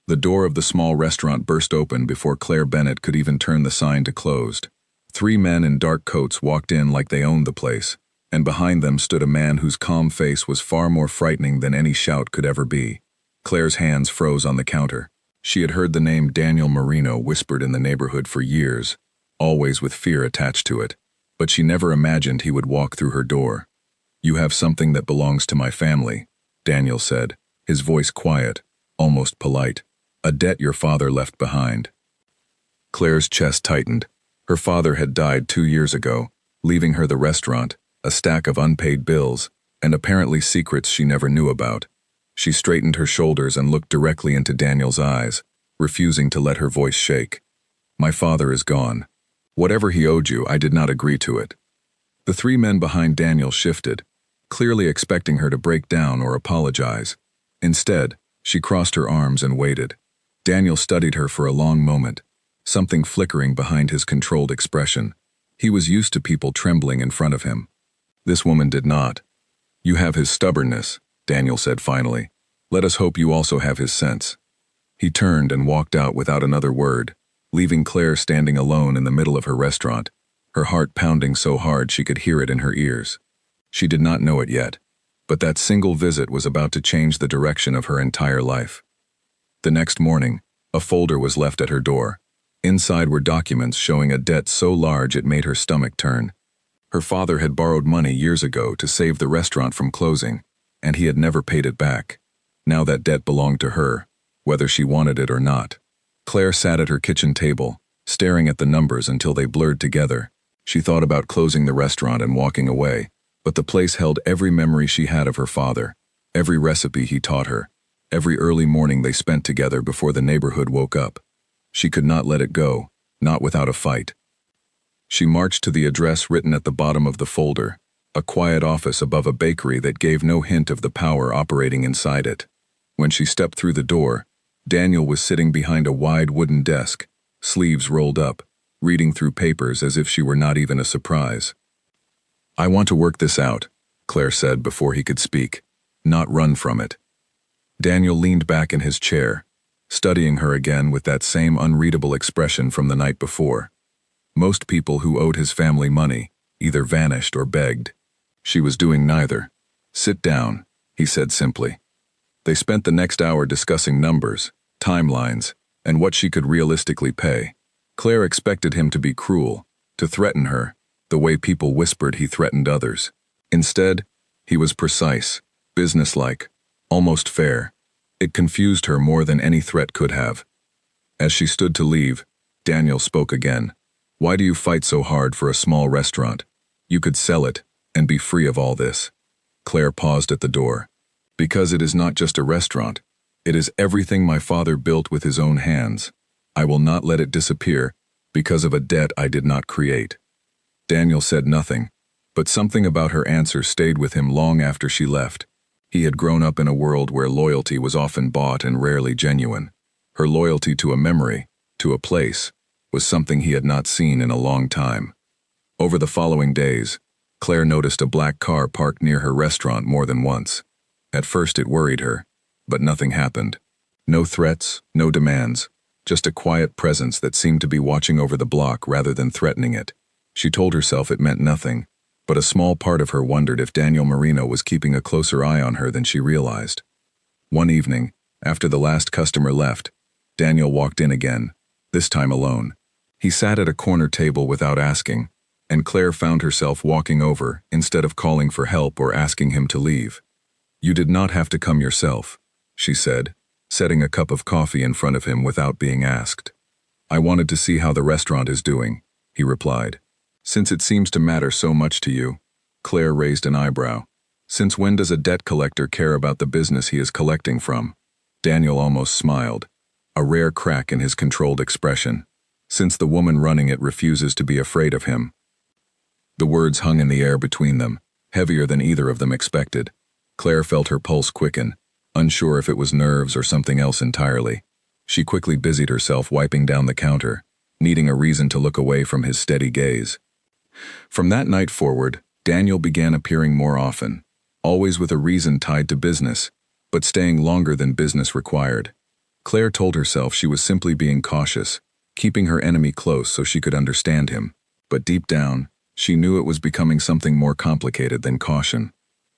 The door of the small restaurant burst open before Claire Bennett could even turn the sign to closed. Three men in dark coats walked in like they owned the place, and behind them stood a man whose calm face was far more frightening than any shout could ever be. Claire's hands froze on the counter. She had heard the name Daniel Marino whispered in the neighborhood for years, always with fear attached to it, but she never imagined he would walk through her door. "You have something that belongs to my family," Daniel said, his voice quiet, almost polite. "A debt your father left behind." Claire's chest tightened. Her father had died 2 years ago, leaving her the restaurant, a stack of unpaid bills, and apparently secrets she never knew about. She straightened her shoulders and looked directly into Daniel's eyes, refusing to let her voice shake. "My father is gone. Whatever he owed you, I did not agree to it." The three men behind Daniel shifted, clearly expecting her to break down or apologize. Instead, she crossed her arms and waited. Daniel studied her for a long moment, something flickering behind his controlled expression. He was used to people trembling in front of him. This woman did not. "You have his stubbornness," Daniel said finally. "Let us hope you also have his sense." He turned and walked out without another word, leaving Claire standing alone in the middle of her restaurant, her heart pounding so hard she could hear it in her ears. She did not know it yet, but that single visit was about to change the direction of her entire life. The next morning, a folder was left at her door. Inside were documents showing a debt so large it made her stomach turn. Her father had borrowed money years ago to save the restaurant from closing, and he had never paid it back. Now that debt belonged to her, whether she wanted it or not. Claire sat at her kitchen table, staring at the numbers until they blurred together. She thought about closing the restaurant and walking away, but the place held every memory she had of her father, every recipe he taught her, every early morning they spent together before the neighborhood woke up. She could not let it go, not without a fight. She marched to the address written at the bottom of the folder, a quiet office above a bakery that gave no hint of the power operating inside it. When she stepped through the door, Daniel was sitting behind a wide wooden desk, sleeves rolled up, reading through papers as if she were not even a surprise. "I want to work this out," Claire said before he could speak, "not run from it." Daniel leaned back in his chair, studying her again with that same unreadable expression from the night before. Most people who owed his family money either vanished or begged. She was doing neither. "Sit down," he said simply. They spent the next hour discussing numbers, timelines, and what she could realistically pay. Claire expected him to be cruel, to threaten her, the way people whispered he threatened others. Instead, he was precise, businesslike, almost fair. It confused her more than any threat could have. As she stood to leave, Daniel spoke again. "Why do you fight so hard for a small restaurant? You could sell it and be free of all this." Claire paused at the door. "Because it is not just a restaurant. It is everything my father built with his own hands. I will not let it disappear because of a debt I did not create." Daniel said nothing, but something about her answer stayed with him long after she left. He had grown up in a world where loyalty was often bought and rarely genuine. Her loyalty to a memory, to a place, was something he had not seen in a long time. Over the following days, Claire noticed a black car parked near her restaurant more than once. At first it worried her, but nothing happened. No threats, no demands, just a quiet presence that seemed to be watching over the block rather than threatening it. She told herself it meant nothing, but a small part of her wondered if Daniel Marino was keeping a closer eye on her than she realized. One evening, after the last customer left, Daniel walked in again, this time alone. He sat at a corner table without asking, and Claire found herself walking over instead of calling for help or asking him to leave. "You did not have to come yourself," she said, setting a cup of coffee in front of him without being asked. "I wanted to see how the restaurant is doing," he replied. "Since it seems to matter so much to you." Claire raised an eyebrow. "Since when does a debt collector care about the business he is collecting from?" Daniel almost smiled, a rare crack in his controlled expression. "Since the woman running it refuses to be afraid of him." The words hung in the air between them, heavier than either of them expected. Claire felt her pulse quicken, unsure if it was nerves or something else entirely. She quickly busied herself wiping down the counter, needing a reason to look away from his steady gaze. From that night forward, Daniel began appearing more often, always with a reason tied to business, but staying longer than business required. Claire told herself she was simply being cautious, keeping her enemy close so she could understand him. But deep down, she knew it was becoming something more complicated than caution.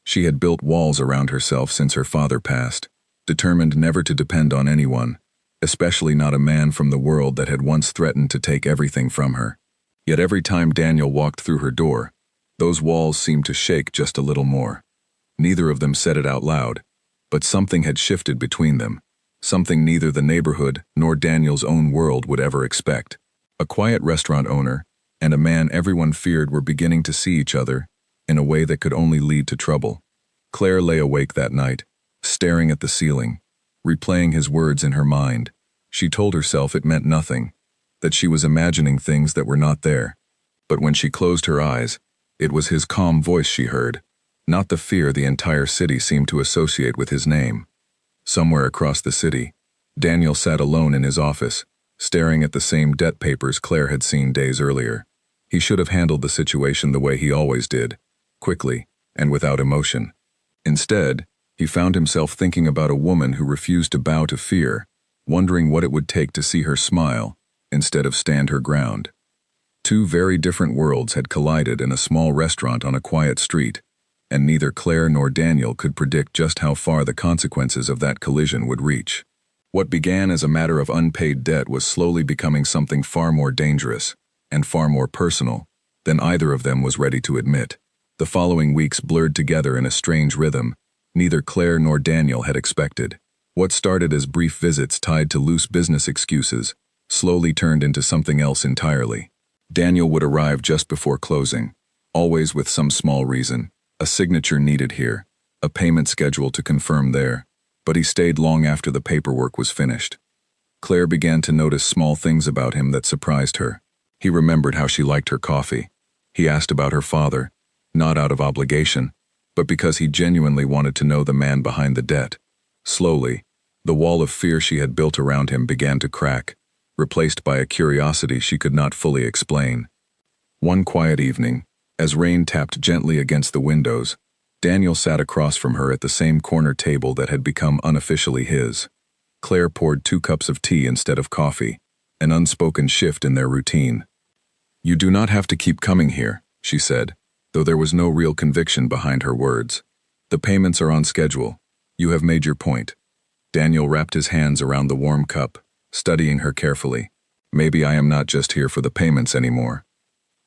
She had built walls around herself since her father passed, determined never to depend on anyone, especially not a man from the world that had once threatened to take everything from her. Yet every time Daniel walked through her door, those walls seemed to shake just a little more. Neither of them said it out loud, but something had shifted between them, something neither the neighborhood nor Daniel's own world would ever expect. A quiet restaurant owner and a man everyone feared were beginning to see each other in a way that could only lead to trouble. Claire lay awake that night, staring at the ceiling, replaying his words in her mind. She told herself it meant nothing, that she was imagining things that were not there. But when she closed her eyes, it was his calm voice she heard, not the fear the entire city seemed to associate with his name. Somewhere across the city, Daniel sat alone in his office, staring at the same debt papers Claire had seen days earlier. He should have handled the situation the way he always did, quickly and without emotion. Instead, he found himself thinking about a woman who refused to bow to fear, wondering what it would take to see her smile instead of stand her ground. Two very different worlds had collided in a small restaurant on a quiet street, and neither Claire nor Daniel could predict just how far the consequences of that collision would reach. What began as a matter of unpaid debt was slowly becoming something far more dangerous and far more personal than either of them was ready to admit. The following weeks blurred together in a strange rhythm neither Claire nor Daniel had expected. What started as brief visits tied to loose business excuses slowly turned into something else entirely. Daniel would arrive just before closing, always with some small reason, a signature needed here, a payment schedule to confirm there, but he stayed long after the paperwork was finished. Claire began to notice small things about him that surprised her. He remembered how she liked her coffee. He asked about her father, not out of obligation, but because he genuinely wanted to know the man behind the debt. Slowly, the wall of fear she had built around him began to crack, replaced by a curiosity she could not fully explain. One quiet evening, as rain tapped gently against the windows, Daniel sat across from her at the same corner table that had become unofficially his. Claire poured 2 cups of tea instead of coffee, an unspoken shift in their routine. "You do not have to keep coming here," she said, though there was no real conviction behind her words. "The payments are on schedule. You have made your point." Daniel wrapped his hands around the warm cup, studying her carefully. "Maybe I am not just here for the payments anymore."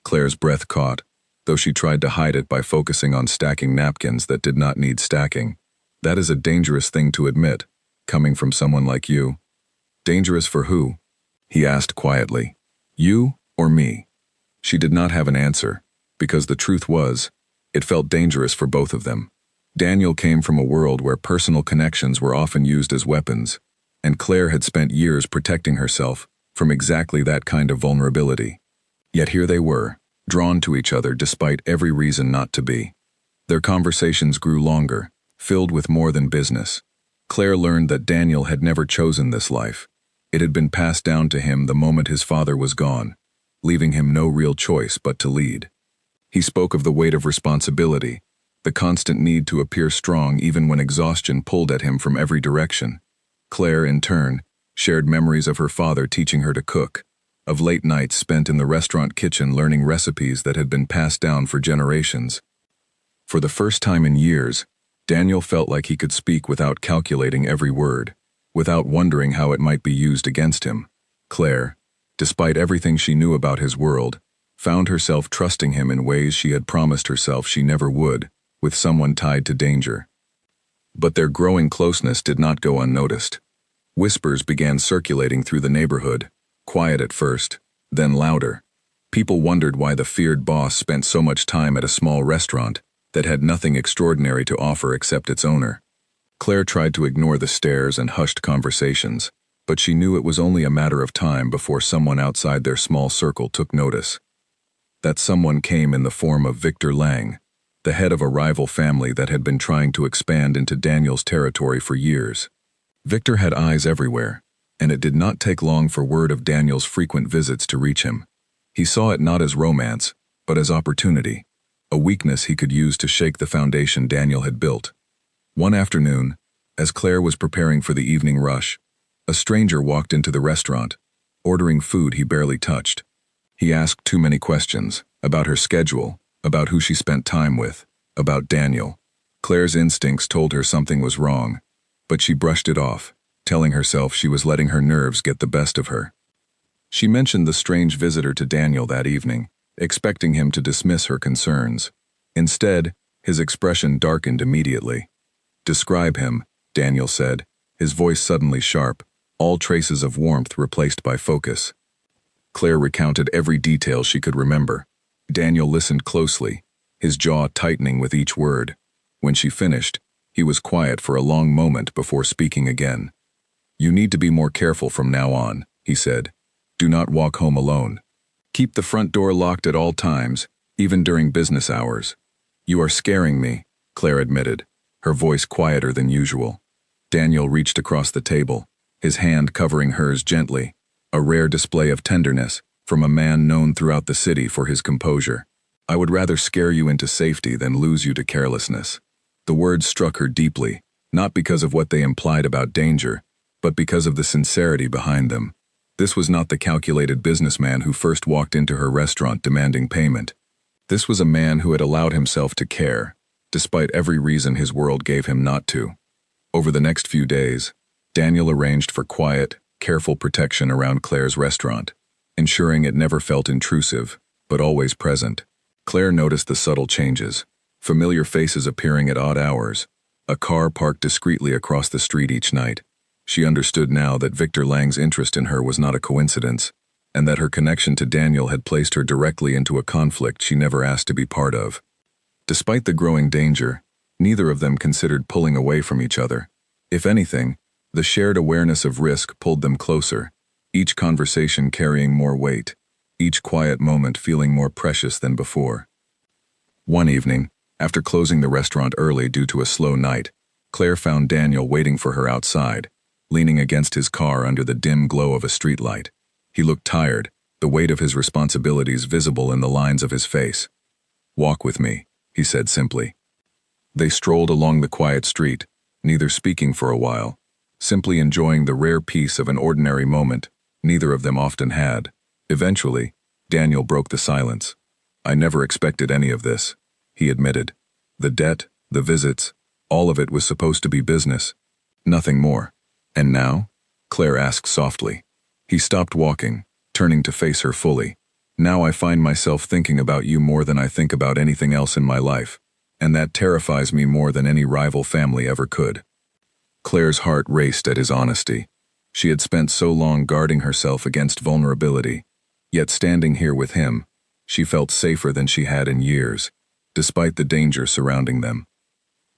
Claire's breath caught, though she tried to hide it by focusing on stacking napkins that did not need stacking. "That is a dangerous thing to admit, coming from someone like you." "Dangerous for who?" he asked quietly. "You or me?" She did not have an answer, because the truth was, it felt dangerous for both of them. Daniel came from a world where personal connections were often used as weapons, and Claire had spent years protecting herself from exactly that kind of vulnerability. Yet here they were, drawn to each other despite every reason not to be. Their conversations grew longer, filled with more than business. Claire learned that Daniel had never chosen this life. It had been passed down to him the moment his father was gone, leaving him no real choice but to lead. He spoke of the weight of responsibility, the constant need to appear strong even when exhaustion pulled at him from every direction. Claire, in turn, shared memories of her father teaching her to cook, of late nights spent in the restaurant kitchen learning recipes that had been passed down for generations. For the first time in years, Daniel felt like he could speak without calculating every word, without wondering how it might be used against him. Claire, despite everything she knew about his world, found herself trusting him in ways she had promised herself she never would, with someone tied to danger. But their growing closeness did not go unnoticed. Whispers began circulating through the neighborhood, quiet at first, then louder. People wondered why the feared boss spent so much time at a small restaurant that had nothing extraordinary to offer except its owner. Claire tried to ignore the stares and hushed conversations, but she knew it was only a matter of time before someone outside their small circle took notice. That someone came in the form of Victor Lang, the head of a rival family that had been trying to expand into Daniel's territory for years. Victor had eyes everywhere, and it did not take long for word of Daniel's frequent visits to reach him. He saw it not as romance, but as opportunity, a weakness he could use to shake the foundation Daniel had built. One afternoon, as Claire was preparing for the evening rush, A stranger walked into the restaurant, ordering food he barely touched. He asked too many questions, about her schedule, about who she spent time with, about Daniel. Claire's instincts told her something was wrong, but she brushed it off, telling herself she was letting her nerves get the best of her. She mentioned the strange visitor to Daniel that evening, expecting him to dismiss her concerns. Instead, his expression darkened immediately. "Describe him," Daniel said, his voice suddenly sharp, all traces of warmth replaced by focus. Claire recounted every detail she could remember. Daniel listened closely, his jaw tightening with each word. When she finished, he was quiet for a long moment before speaking again. "You need to be more careful from now on," he said. "Do not walk home alone. Keep the front door locked at all times, even during business hours." "You are scaring me," Claire admitted, her voice quieter than usual. Daniel reached across the table, his hand covering hers gently, a rare display of tenderness from a man known throughout the city for his composure. "I would rather scare you into safety than lose you to carelessness." The words struck her deeply, not because of what they implied about danger, but because of the sincerity behind them. This was not the calculated businessman who first walked into her restaurant demanding payment. This was a man who had allowed himself to care, despite every reason his world gave him not to. Over the next few days, Daniel arranged for quiet, careful protection around Claire's restaurant, ensuring it never felt intrusive, but always present. Claire noticed the subtle changes, familiar faces appearing at odd hours, a car parked discreetly across the street each night. She understood now that Victor Lang's interest in her was not a coincidence, and that her connection to Daniel had placed her directly into a conflict she never asked to be part of. Despite the growing danger, neither of them considered pulling away from each other. If anything, the shared awareness of risk pulled them closer, each conversation carrying more weight, each quiet moment feeling more precious than before. One evening, after closing the restaurant early due to a slow night, Claire found Daniel waiting for her outside, leaning against his car under the dim glow of a streetlight. He looked tired, the weight of his responsibilities visible in the lines of his face. "Walk with me," he said simply. They strolled along the quiet street, neither speaking for a while, simply enjoying the rare peace of an ordinary moment neither of them often had. Eventually, Daniel broke the silence. "I never expected any of this," he admitted. "The debt, the visits, all of it was supposed to be business. Nothing more." "And now?" Claire asked softly. He stopped walking, turning to face her fully. "Now I find myself thinking about you more than I think about anything else in my life, and that terrifies me more than any rival family ever could." Claire's heart raced at his honesty. She had spent so long guarding herself against vulnerability, yet standing here with him, she felt safer than she had in years, despite the danger surrounding them.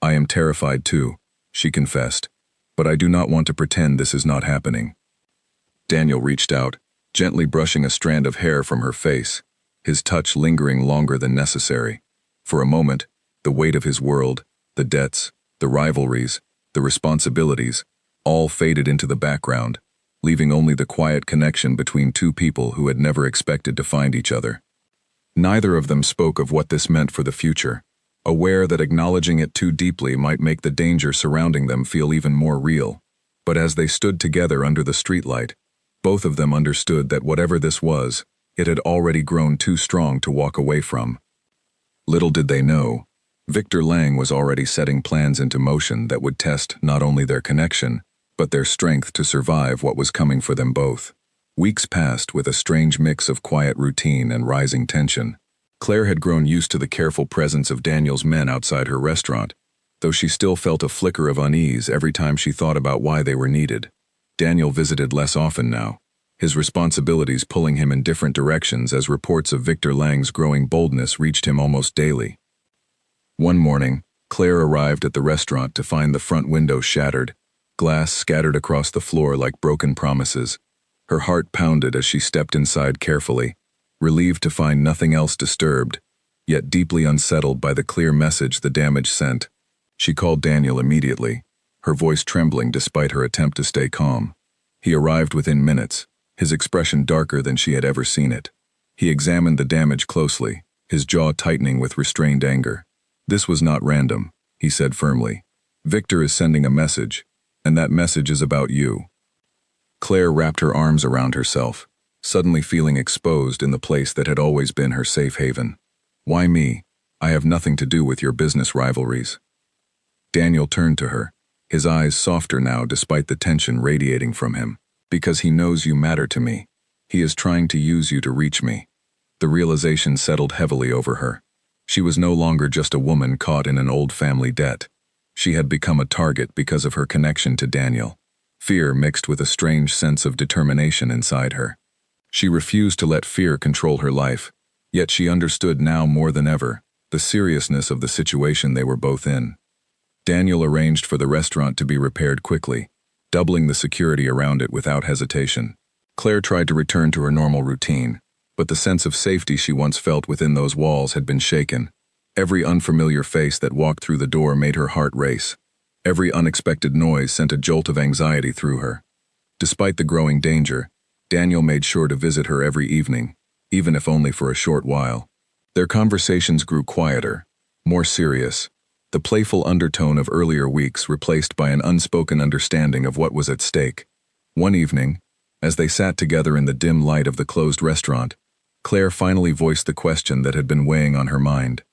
"I am terrified too," she confessed, "but I do not want to pretend this is not happening." Daniel reached out, gently brushing a strand of hair from her face, his touch lingering longer than necessary. For a moment, the weight of his world, the debts, the rivalries, the responsibilities, all faded into the background, leaving only the quiet connection between two people who had never expected to find each other. Neither of them spoke of what this meant for the future, aware that acknowledging it too deeply might make the danger surrounding them feel even more real. But as they stood together under the streetlight, both of them understood that whatever this was, it had already grown too strong to walk away from. Little did they know, Victor Lang was already setting plans into motion that would test not only their connection, but their strength to survive what was coming for them both. Weeks passed with a strange mix of quiet routine and rising tension. Claire had grown used to the careful presence of Daniel's men outside her restaurant, though she still felt a flicker of unease every time she thought about why they were needed. Daniel visited less often now, his responsibilities pulling him in different directions as reports of Victor Lang's growing boldness reached him almost daily. One morning, Claire arrived at the restaurant to find the front window shattered, glass scattered across the floor like broken promises. Her heart pounded as she stepped inside carefully, relieved to find nothing else disturbed, yet deeply unsettled by the clear message the damage sent. She called Daniel immediately, her voice trembling despite her attempt to stay calm. He arrived within minutes, his expression darker than she had ever seen it. He examined the damage closely, his jaw tightening with restrained anger. "This was not random," he said firmly. "Victor is sending a message, and that message is about you." Claire wrapped her arms around herself, suddenly feeling exposed in the place that had always been her safe haven. Why me? I have nothing to do with your business rivalries. Daniel turned to her, his eyes softer now despite the tension radiating from him. Because he knows you matter to me. He is trying to use you to reach me. The realization settled heavily over her. She was no longer just a woman caught in an old family debt. She had become a target because of her connection to Daniel. Fear mixed with a strange sense of determination inside her. She refused to let fear control her life, yet she understood now more than ever the seriousness of the situation they were both in. Daniel arranged for the restaurant to be repaired quickly, doubling the security around it without hesitation. Claire tried to return to her normal routine, but the sense of safety she once felt within those walls had been shaken. Every unfamiliar face that walked through the door made her heart race. Every unexpected noise sent a jolt of anxiety through her. Despite the growing danger, Daniel made sure to visit her every evening, even if only for a short while. Their conversations grew quieter, more serious, the playful undertone of earlier weeks replaced by an unspoken understanding of what was at stake. One evening, as they sat together in the dim light of the closed restaurant, Claire finally voiced the question that had been weighing on her mind.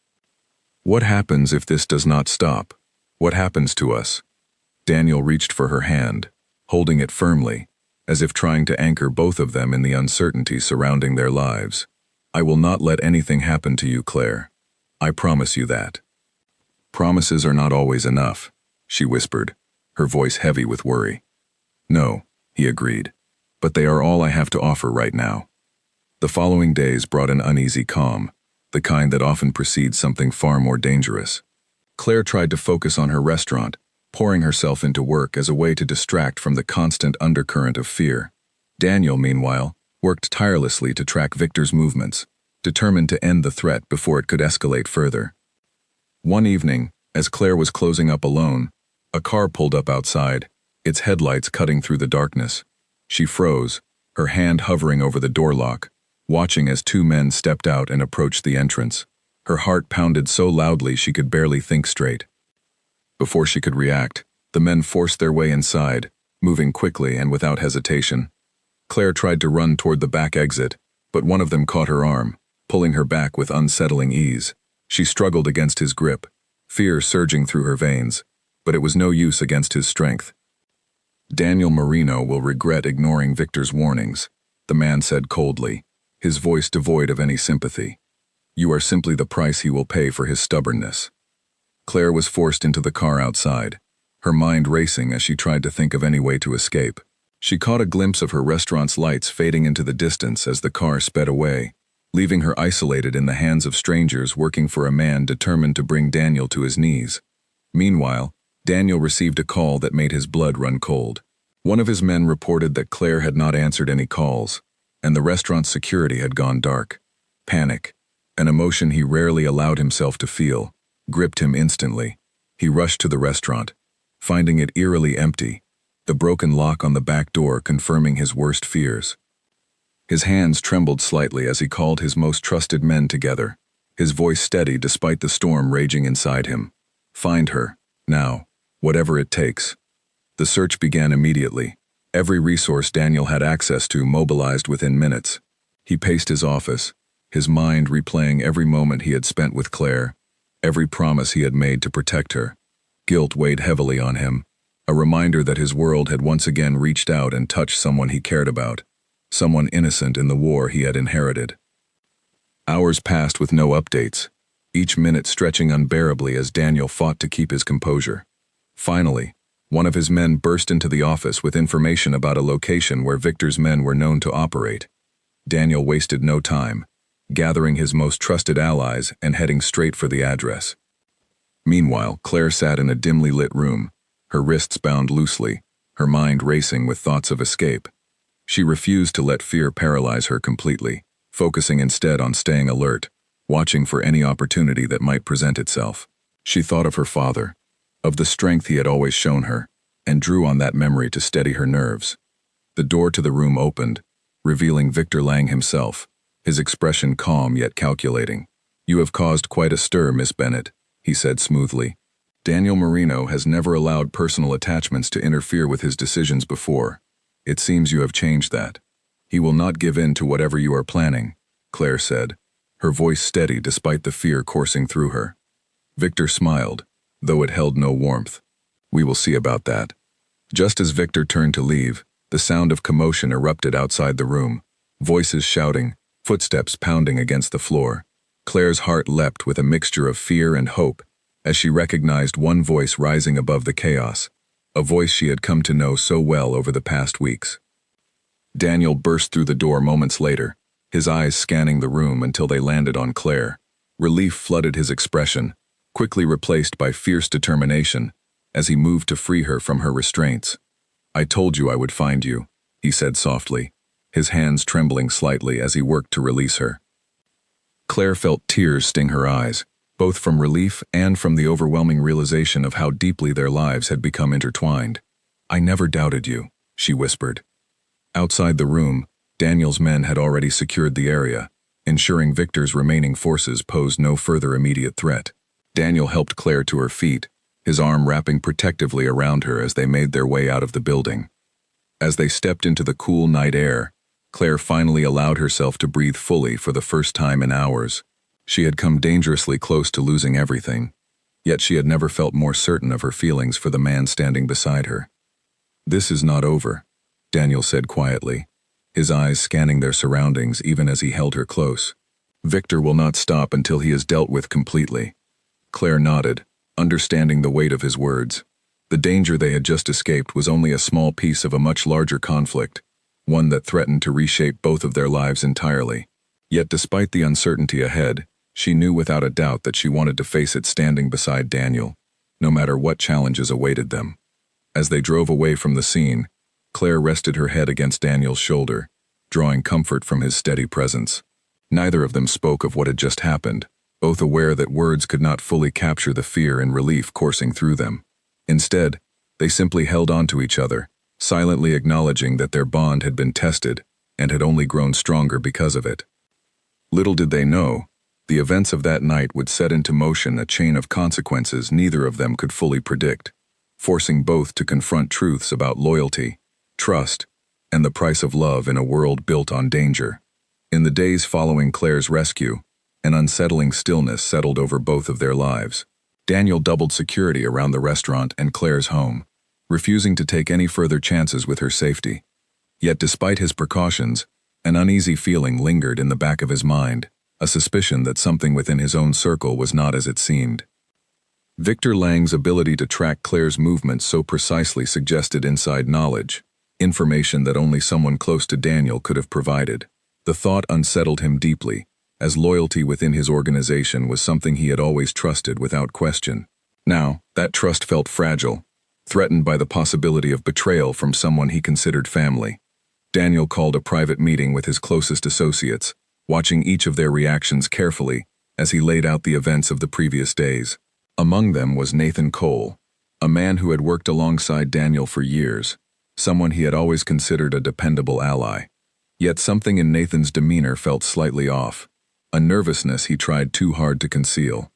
What happens if this does not stop? What happens to us? Daniel reached for her hand, holding it firmly, as if trying to anchor both of them in the uncertainty surrounding their lives. I will not let anything happen to you, Claire. I promise you that. Promises are not always enough, she whispered, her voice heavy with worry. No, he agreed, but they are all I have to offer right now. The following days brought an uneasy calm, the kind that often precedes something far more dangerous. Claire tried to focus on her restaurant, pouring herself into work as a way to distract from the constant undercurrent of fear. Daniel, meanwhile, worked tirelessly to track Victor's movements, determined to end the threat before it could escalate further. One evening, as Claire was closing up alone, a car pulled up outside, its headlights cutting through the darkness. She froze, her hand hovering over the door lock, watching as two men stepped out and approached the entrance. Her heart pounded so loudly she could barely think straight. Before she could react, the men forced their way inside, moving quickly and without hesitation. Claire tried to run toward the back exit, but one of them caught her arm, pulling her back with unsettling ease. She struggled against his grip, fear surging through her veins, but it was no use against his strength. Daniel Marino will regret ignoring Victor's warnings, the man said coldly, his voice devoid of any sympathy. You are simply the price he will pay for his stubbornness. Claire was forced into the car outside, her mind racing as she tried to think of any way to escape. She caught a glimpse of her restaurant's lights fading into the distance as the car sped away, leaving her isolated in the hands of strangers working for a man determined to bring Daniel to his knees. Meanwhile, Daniel received a call that made his blood run cold. One of his men reported that Claire had not answered any calls, and the restaurant's security had gone dark. Panic, an emotion he rarely allowed himself to feel, gripped him instantly. He rushed to the restaurant, finding it eerily empty, the broken lock on the back door confirming his worst fears. His hands trembled slightly as he called his most trusted men together, his voice steady despite the storm raging inside him. Find her, now, whatever it takes. The search began immediately. Every resource Daniel had access to mobilized within minutes. He paced his office, his mind replaying every moment he had spent with Claire, every promise he had made to protect her. Guilt weighed heavily on him, a reminder that his world had once again reached out and touched someone he cared about, someone innocent in the war he had inherited. Hours passed with no updates, each minute stretching unbearably as Daniel fought to keep his composure. Finally, one of his men burst into the office with information about a location where Victor's men were known to operate. Daniel wasted no time, gathering his most trusted allies and heading straight for the address. Meanwhile, Claire sat in a dimly lit room, her wrists bound loosely, her mind racing with thoughts of escape. She refused to let fear paralyze her completely, focusing instead on staying alert, watching for any opportunity that might present itself. She thought of her father, of the strength he had always shown her, and drew on that memory to steady her nerves. The door to the room opened, revealing Victor Lang himself, his expression calm yet calculating. You have caused quite a stir, Miss Bennett, he said smoothly. Daniel Marino has never allowed personal attachments to interfere with his decisions before. It seems you have changed that. He will not give in to whatever you are planning, Claire said, her voice steady despite the fear coursing through her. Victor smiled, though it held no warmth. We will see about that. Just as Victor turned to leave, the sound of commotion erupted outside the room, voices shouting, footsteps pounding against the floor. Claire's heart leapt with a mixture of fear and hope as she recognized one voice rising above the chaos, a voice she had come to know so well over the past weeks. Daniel burst through the door moments later, his eyes scanning the room until they landed on Claire. Relief flooded his expression, quickly replaced by fierce determination, as he moved to free her from her restraints. I told you I would find you, he said softly, his hands trembling slightly as he worked to release her. Claire felt tears sting her eyes, both from relief and from the overwhelming realization of how deeply their lives had become intertwined. I never doubted you, she whispered. Outside the room, Daniel's men had already secured the area, ensuring Victor's remaining forces posed no further immediate threat. Daniel helped Claire to her feet, his arm wrapping protectively around her as they made their way out of the building. As they stepped into the cool night air, Claire finally allowed herself to breathe fully for the first time in hours. She had come dangerously close to losing everything, yet she had never felt more certain of her feelings for the man standing beside her. This is not over, Daniel said quietly, his eyes scanning their surroundings even as he held her close. Victor will not stop until he is dealt with completely. Claire nodded, understanding the weight of his words. The danger they had just escaped was only a small piece of a much larger conflict, one that threatened to reshape both of their lives entirely. Yet despite the uncertainty ahead, she knew without a doubt that she wanted to face it standing beside Daniel, no matter what challenges awaited them. As they drove away from the scene, Claire rested her head against Daniel's shoulder, drawing comfort from his steady presence. Neither of them spoke of what had just happened, both aware that words could not fully capture the fear and relief coursing through them. Instead, they simply held on to each other, silently acknowledging that their bond had been tested and had only grown stronger because of it. Little did they know, the events of that night would set into motion a chain of consequences neither of them could fully predict, forcing both to confront truths about loyalty, trust, and the price of love in a world built on danger. In the days following Claire's rescue, an unsettling stillness settled over both of their lives. Daniel doubled security around the restaurant and Claire's home, refusing to take any further chances with her safety. Yet despite his precautions, an uneasy feeling lingered in the back of his mind, a suspicion that something within his own circle was not as it seemed. Victor Lang's ability to track Claire's movements so precisely suggested inside knowledge, information that only someone close to Daniel could have provided. The thought unsettled him deeply, as loyalty within his organization was something he had always trusted without question. Now, that trust felt fragile, threatened by the possibility of betrayal from someone he considered family. Daniel called a private meeting with his closest associates, watching each of their reactions carefully as he laid out the events of the previous days. Among them was Nathan Cole, a man who had worked alongside Daniel for years, someone he had always considered a dependable ally. Yet something in Nathan's demeanor felt slightly off, a nervousness he tried too hard to conceal.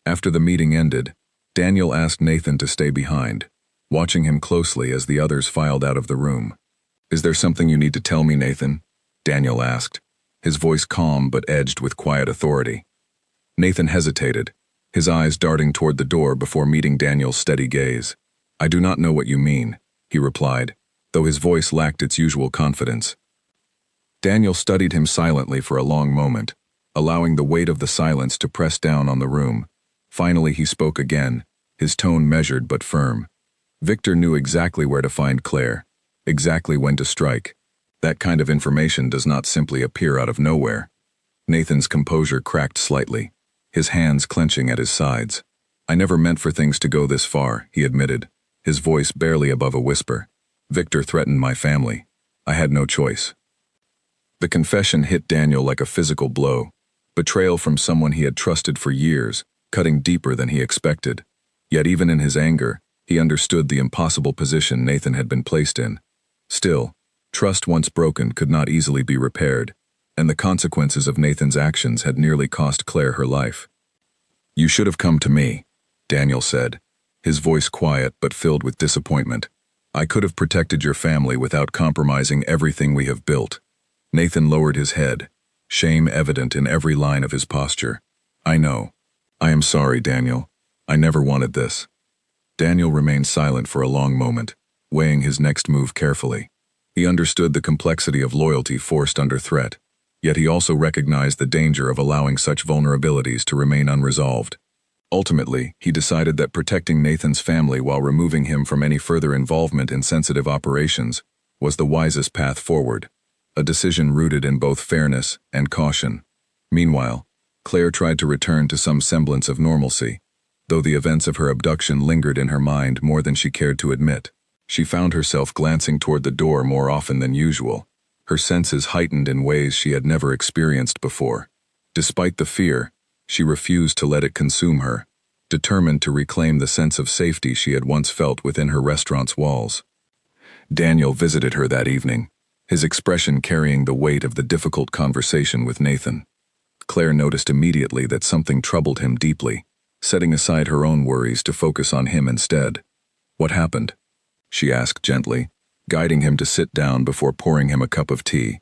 After the meeting ended, Daniel asked Nathan to stay behind, watching him closely as the others filed out of the room. Is there something you need to tell me, Nathan? Daniel asked, his voice calm but edged with quiet authority. Nathan hesitated, his eyes darting toward the door before meeting Daniel's steady gaze. I do not know what you mean, he replied, though his voice lacked its usual confidence. Daniel studied him silently for a long moment, allowing the weight of the silence to press down on the room. Finally he spoke again, his tone measured but firm. Victor knew exactly where to find Claire, exactly when to strike. That kind of information does not simply appear out of nowhere. Nathan's composure cracked slightly, his hands clenching at his sides. I never meant for things to go this far, he admitted, his voice barely above a whisper. Victor threatened my family. I had no choice. The confession hit Daniel like a physical blow, betrayal from someone he had trusted for years, cutting deeper than he expected. Yet even in his anger, he understood the impossible position Nathan had been placed in. Still, trust once broken could not easily be repaired, and the consequences of Nathan's actions had nearly cost Claire her life. You should have come to me, Daniel said, his voice quiet but filled with disappointment. I could have protected your family without compromising everything we have built. Nathan lowered his head, shame evident in every line of his posture. I know. I am sorry, Daniel. I never wanted this. Daniel remained silent for a long moment, weighing his next move carefully. He understood the complexity of loyalty forced under threat, yet he also recognized the danger of allowing such vulnerabilities to remain unresolved. Ultimately, he decided that protecting Nathan's family while removing him from any further involvement in sensitive operations was the wisest path forward, a decision rooted in both fairness and caution. Meanwhile, Claire tried to return to some semblance of normalcy, though the events of her abduction lingered in her mind more than she cared to admit. She found herself glancing toward the door more often than usual, her senses heightened in ways she had never experienced before. Despite the fear, she refused to let it consume her, determined to reclaim the sense of safety she had once felt within her restaurant's walls. Daniel visited her that evening, his expression carrying the weight of the difficult conversation with Nathan. Claire noticed immediately that something troubled him deeply, setting aside her own worries to focus on him instead. What happened? She asked gently, guiding him to sit down before pouring him a cup of tea.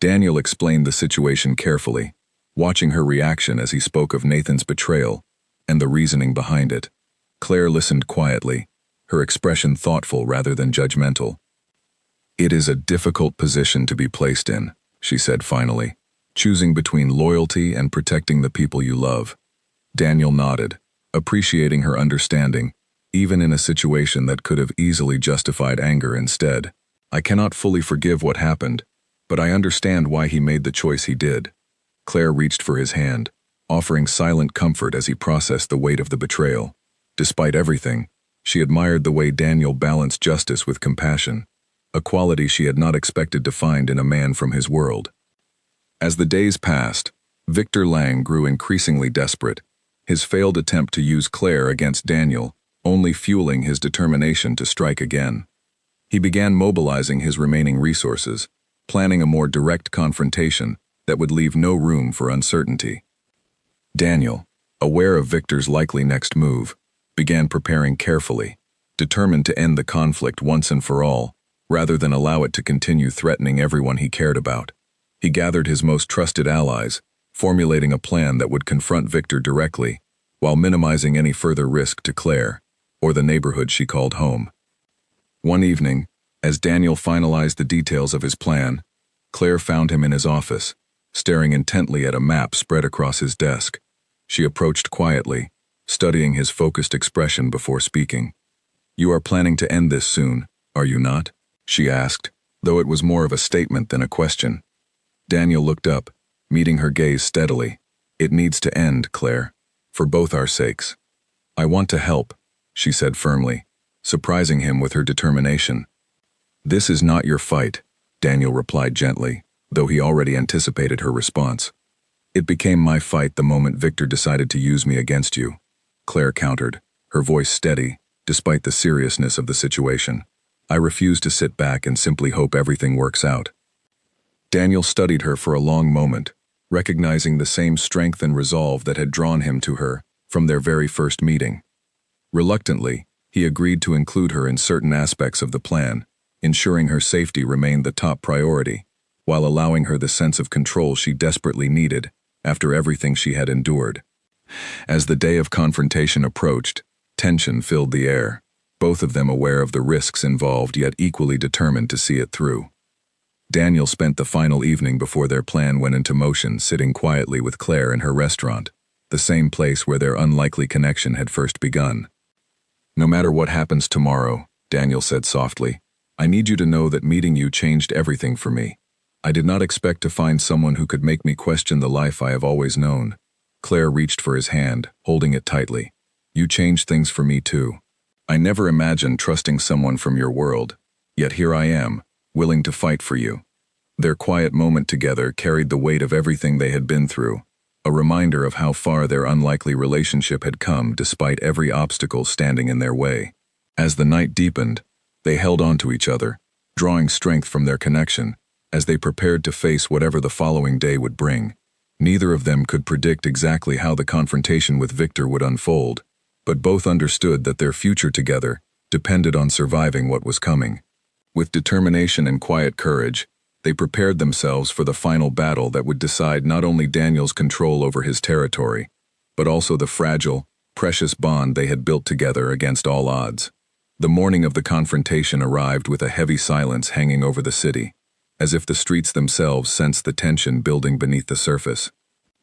Daniel explained the situation carefully, watching her reaction as he spoke of Nathan's betrayal and the reasoning behind it. Claire listened quietly, her expression thoughtful rather than judgmental. It is a difficult position to be placed in, she said finally, choosing between loyalty and protecting the people you love. Daniel nodded, appreciating her understanding, even in a situation that could have easily justified anger instead. I cannot fully forgive what happened, but I understand why he made the choice he did. Claire reached for his hand, offering silent comfort as he processed the weight of the betrayal. Despite everything, she admired the way Daniel balanced justice with compassion, a quality she had not expected to find in a man from his world. As the days passed, Victor Lang grew increasingly desperate, his failed attempt to use Claire against Daniel only fueling his determination to strike again. He began mobilizing his remaining resources, planning a more direct confrontation that would leave no room for uncertainty. Daniel, aware of Victor's likely next move, began preparing carefully, determined to end the conflict once and for all, rather than allow it to continue threatening everyone he cared about. He gathered his most trusted allies, formulating a plan that would confront Victor directly, while minimizing any further risk to Claire, or the neighborhood she called home. One evening, as Daniel finalized the details of his plan, Claire found him in his office, staring intently at a map spread across his desk. She approached quietly, studying his focused expression before speaking. "You are planning to end this soon, are you not?" she asked, though it was more of a statement than a question. Daniel looked up, meeting her gaze steadily. "It needs to end, Claire, for both our sakes." "I want to help," she said firmly, surprising him with her determination. "This is not your fight," Daniel replied gently, though he already anticipated her response. "It became my fight the moment Victor decided to use me against you," Claire countered, her voice steady, despite the seriousness of the situation. "I refuse to sit back and simply hope everything works out." Daniel studied her for a long moment, recognizing the same strength and resolve that had drawn him to her from their very first meeting. Reluctantly, he agreed to include her in certain aspects of the plan, ensuring her safety remained the top priority, while allowing her the sense of control she desperately needed after everything she had endured. As the day of confrontation approached, tension filled the air, both of them aware of the risks involved yet equally determined to see it through. Daniel spent the final evening before their plan went into motion sitting quietly with Claire in her restaurant, the same place where their unlikely connection had first begun. "No matter what happens tomorrow," Daniel said softly, "I need you to know that meeting you changed everything for me. I did not expect to find someone who could make me question the life I have always known." Claire reached for his hand, holding it tightly. "You changed things for me too. I never imagined trusting someone from your world, yet here I am, willing to fight for you." Their quiet moment together carried the weight of everything they had been through, a reminder of how far their unlikely relationship had come despite every obstacle standing in their way. As the night deepened, they held on to each other, drawing strength from their connection, as they prepared to face whatever the following day would bring. Neither of them could predict exactly how the confrontation with Victor would unfold, but both understood that their future together depended on surviving what was coming. With determination and quiet courage, they prepared themselves for the final battle that would decide not only Daniel's control over his territory, but also the fragile, precious bond they had built together against all odds. The morning of the confrontation arrived with a heavy silence hanging over the city, as if the streets themselves sensed the tension building beneath the surface.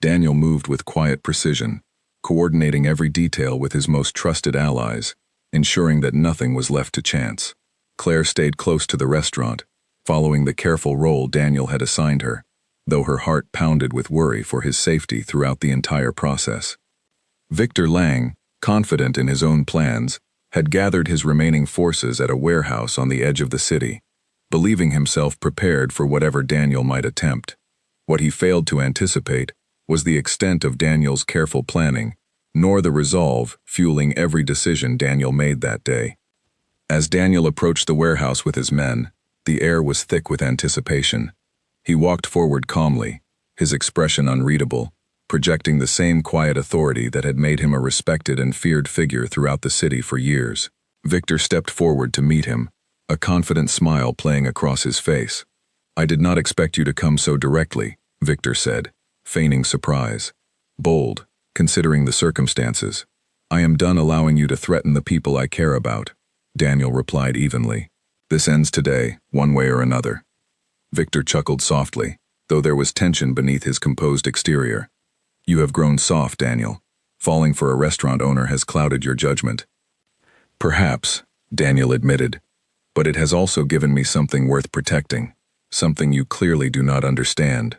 Daniel moved with quiet precision, coordinating every detail with his most trusted allies, ensuring that nothing was left to chance. Claire stayed close to the restaurant, following the careful role Daniel had assigned her, though her heart pounded with worry for his safety throughout the entire process. Victor Lang, confident in his own plans, had gathered his remaining forces at a warehouse on the edge of the city, believing himself prepared for whatever Daniel might attempt. What he failed to anticipate was the extent of Daniel's careful planning, nor the resolve fueling every decision Daniel made that day. As Daniel approached the warehouse with his men, the air was thick with anticipation. He walked forward calmly, his expression unreadable, projecting the same quiet authority that had made him a respected and feared figure throughout the city for years. Victor stepped forward to meet him, a confident smile playing across his face. "I did not expect you to come so directly," Victor said, feigning surprise. "Bold, considering the circumstances. I am done allowing you to threaten the people I care about," Daniel replied evenly. "This ends today, one way or another." Victor chuckled softly, though there was tension beneath his composed exterior. "You have grown soft, Daniel. Falling for a restaurant owner has clouded your judgment." "Perhaps," Daniel admitted, "but it has also given me something worth protecting, something you clearly do not understand."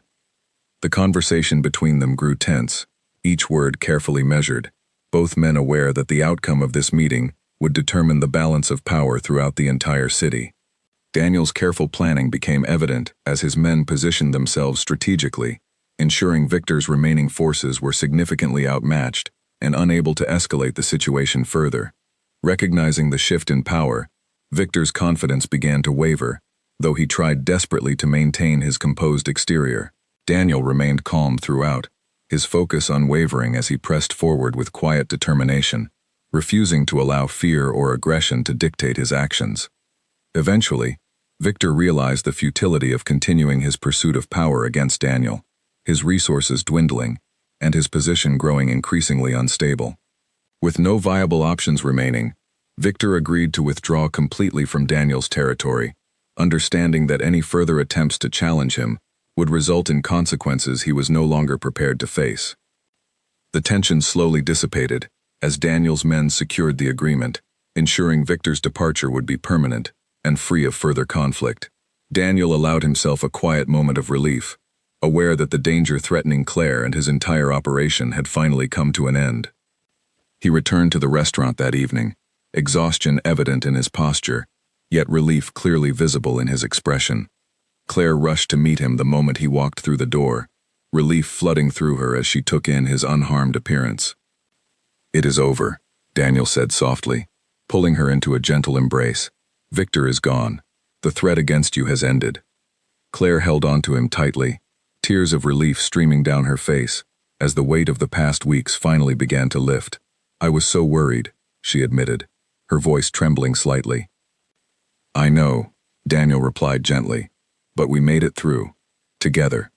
The conversation between them grew tense, each word carefully measured, both men aware that the outcome of this meeting would determine the balance of power throughout the entire city. Daniel's careful planning became evident as his men positioned themselves strategically, ensuring Victor's remaining forces were significantly outmatched and unable to escalate the situation further. Recognizing the shift in power, Victor's confidence began to waver, though he tried desperately to maintain his composed exterior. Daniel remained calm throughout, his focus unwavering as he pressed forward with quiet determination, refusing to allow fear or aggression to dictate his actions. Eventually, Victor realized the futility of continuing his pursuit of power against Daniel, his resources dwindling, and his position growing increasingly unstable. With no viable options remaining, Victor agreed to withdraw completely from Daniel's territory, understanding that any further attempts to challenge him would result in consequences he was no longer prepared to face. The tension slowly dissipated as Daniel's men secured the agreement, ensuring Victor's departure would be permanent and free of further conflict. Daniel allowed himself a quiet moment of relief, aware that the danger threatening Claire and his entire operation had finally come to an end. He returned to the restaurant that evening, exhaustion evident in his posture, yet relief clearly visible in his expression. Claire rushed to meet him the moment he walked through the door, relief flooding through her as she took in his unharmed appearance. "It is over," Daniel said softly, pulling her into a gentle embrace. "Victor is gone. The threat against you has ended." Claire held on to him tightly, tears of relief streaming down her face as the weight of the past weeks finally began to lift. "I was so worried," she admitted, her voice trembling slightly. "I know," Daniel replied gently, "but we made it through, together."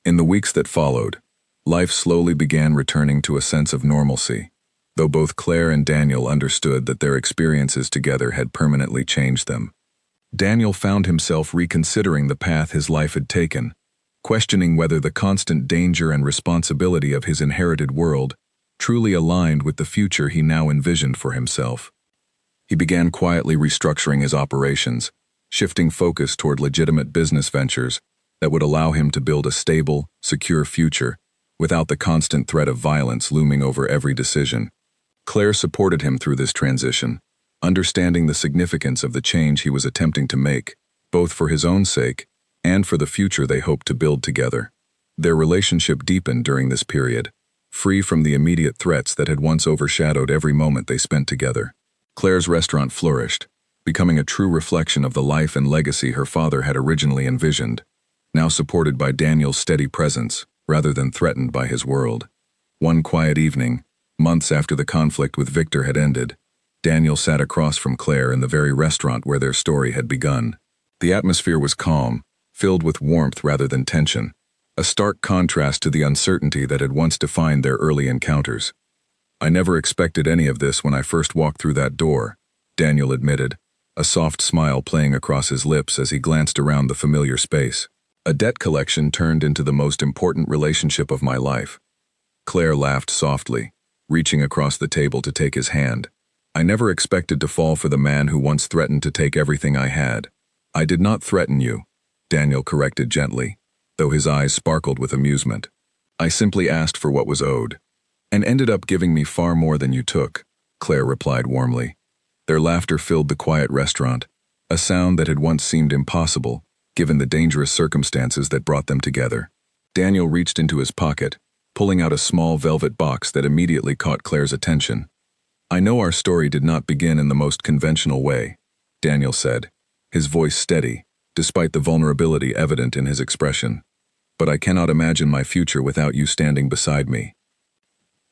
In the weeks that followed, life slowly began returning to a sense of normalcy, though both Claire and Daniel understood that their experiences together had permanently changed them. Daniel found himself reconsidering the path his life had taken, questioning whether the constant danger and responsibility of his inherited world truly aligned with the future he now envisioned for himself. He began quietly restructuring his operations, shifting focus toward legitimate business ventures that would allow him to build a stable, secure future without the constant threat of violence looming over every decision. Claire supported him through this transition, understanding the significance of the change he was attempting to make, both for his own sake and for the future they hoped to build together. Their relationship deepened during this period, free from the immediate threats that had once overshadowed every moment they spent together. Claire's restaurant flourished, becoming a true reflection of the life and legacy her father had originally envisioned, now supported by Daniel's steady presence rather than threatened by his world. One quiet evening, months after the conflict with Victor had ended, Daniel sat across from Claire in the very restaurant where their story had begun. The atmosphere was calm, filled with warmth rather than tension, a stark contrast to the uncertainty that had once defined their early encounters. "I never expected any of this when I first walked through that door," Daniel admitted, a soft smile playing across his lips as he glanced around the familiar space. "A debt collection turned into the most important relationship of my life." Claire laughed softly, reaching across the table to take his hand. "I never expected to fall for the man who once threatened to take everything I had." "I did not threaten you," Daniel corrected gently, though his eyes sparkled with amusement. "I simply asked for what was owed, and ended up giving me far more than you took," Claire replied warmly. Their laughter filled the quiet restaurant, a sound that had once seemed impossible, given the dangerous circumstances that brought them together. Daniel reached into his pocket, pulling out a small velvet box that immediately caught Claire's attention. "I know our story did not begin in the most conventional way," Daniel said, his voice steady, despite the vulnerability evident in his expression. "But I cannot imagine my future without you standing beside me."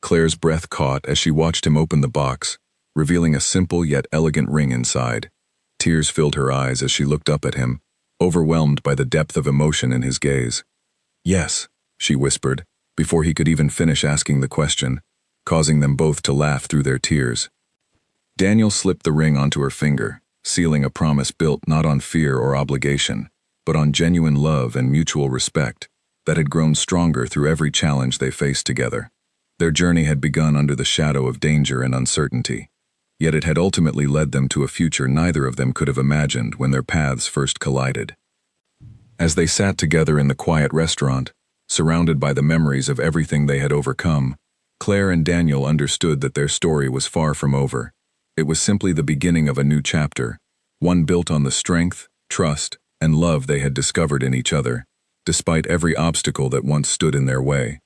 Claire's breath caught as she watched him open the box, revealing a simple yet elegant ring inside. Tears filled her eyes as she looked up at him, overwhelmed by the depth of emotion in his gaze. "Yes," she whispered, before he could even finish asking the question, causing them both to laugh through their tears. Daniel slipped the ring onto her finger, sealing a promise built not on fear or obligation, but on genuine love and mutual respect that had grown stronger through every challenge they faced together. Their journey had begun under the shadow of danger and uncertainty, yet it had ultimately led them to a future neither of them could have imagined when their paths first collided. As they sat together in the quiet restaurant, surrounded by the memories of everything they had overcome, Claire and Daniel understood that their story was far from over. It was simply the beginning of a new chapter, one built on the strength, trust, and love they had discovered in each other, despite every obstacle that once stood in their way.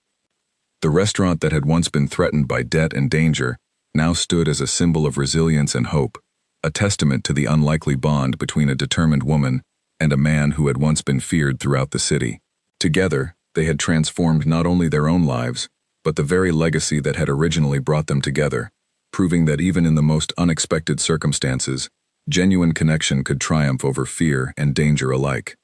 The restaurant that had once been threatened by debt and danger now stood as a symbol of resilience and hope, a testament to the unlikely bond between a determined woman and a man who had once been feared throughout the city. Together, they had transformed not only their own lives, but the very legacy that had originally brought them together, proving that even in the most unexpected circumstances, genuine connection could triumph over fear and danger alike.